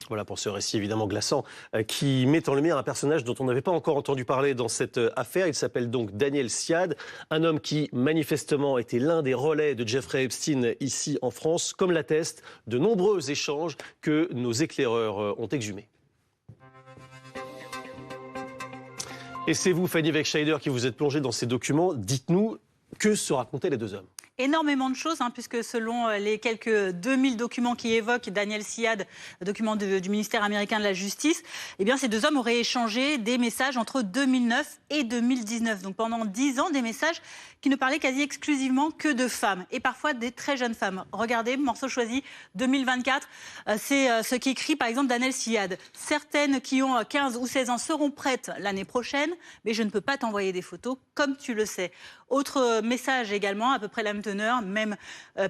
Voilà pour ce récit évidemment glaçant qui met en lumière un personnage dont on n'avait pas encore entendu parler dans cette affaire. Il s'appelle donc Daniel Siad, un homme qui manifestement était l'un des relais de Jeffrey Epstein ici en France, comme l'attestent de nombreux échanges que nos éclaireurs ont exhumés. Et c'est vous, Fanny Wegscheider, qui vous êtes plongée dans ces documents. Dites-nous, que se racontaient les deux hommes ? Énormément de choses, puisque selon les quelques 2000 documents qui évoquent Daniel Siad, document du ministère américain de la Justice, eh bien, ces deux hommes auraient échangé des messages entre 2009 et 2019. Donc pendant 10 ans, des messages qui ne parlaient quasi exclusivement que de femmes, et parfois des très jeunes femmes. Regardez, morceau choisi 2024, c'est ce qu'écrit par exemple Daniel Siad. Certaines qui ont 15 ou 16 ans seront prêtes l'année prochaine, mais je ne peux pas t'envoyer des photos comme tu le sais. Autre message également, à peu près la même teneur, même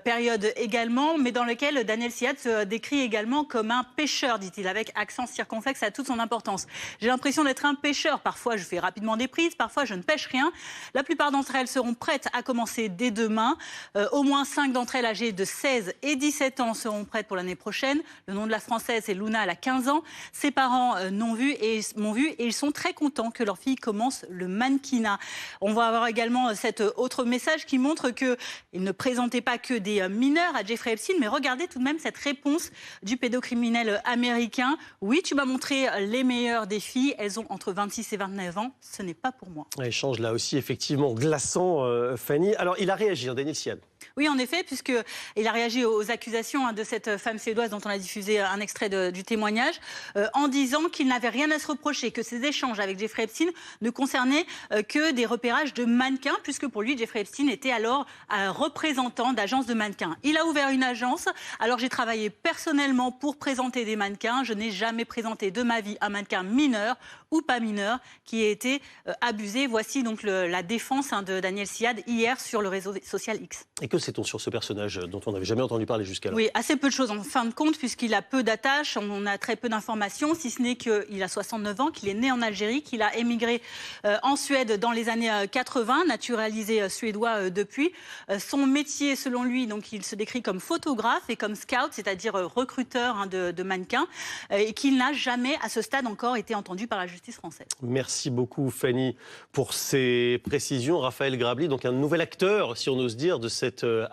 période également, mais dans lequel Daniel Siad se décrit également comme un pêcheur, dit-il, avec accent circonflexe, ça a toute son importance. J'ai l'impression d'être un pêcheur. Parfois, je fais rapidement des prises, parfois, je ne pêche rien. La plupart d'entre elles seront prêtes à commencer dès demain. Au moins 5 d'entre elles, âgées de 16 et 17 ans, seront prêtes pour l'année prochaine. Le nom de la Française, c'est Luna, elle a 15 ans. Ses parents m'ont vu et ils sont très contents que leur fille commence le mannequinat. On va avoir également cet autre message qui montre qu'il ne présentait pas que des mineurs à Jeffrey Epstein, mais regardez tout de même cette réponse du pédocriminel américain. Oui, tu m'as montré les meilleures des filles, elles ont entre 26 et 29 ans, ce n'est pas pour moi. Échange là aussi effectivement glaçant, Fanny. Alors il a réagi, Daniel Siad. Oui, en effet, puisqu'il a réagi aux accusations de cette femme suédoise dont on a diffusé un extrait du témoignage, en disant qu'il n'avait rien à se reprocher, que ses échanges avec Jeffrey Epstein ne concernaient que des repérages de mannequins, puisque pour lui, Jeffrey Epstein était alors un représentant d'agence de mannequins. Il a ouvert une agence, alors j'ai travaillé personnellement pour présenter des mannequins. Je n'ai jamais présenté de ma vie un mannequin mineur ou pas mineur qui ait été abusé. Voici donc la défense de Daniel Siad hier sur le réseau social X. Et que sait-on sur ce personnage dont on n'avait jamais entendu parler jusqu'alors? Oui, assez peu de choses en fin de compte, puisqu'il a peu d'attaches, on a très peu d'informations, si ce n'est qu'il a 69 ans, qu'il est né en Algérie, qu'il a émigré en Suède dans les années 80, naturalisé suédois depuis. Son métier, selon lui, donc, il se décrit comme photographe et comme scout, c'est-à-dire recruteur de mannequins, et qu'il n'a jamais, à ce stade, encore été entendu par la justice française. Merci beaucoup, Fanny, pour ces précisions. Raphaël Grabli, donc un nouvel acteur, si on ose dire, de cette affaire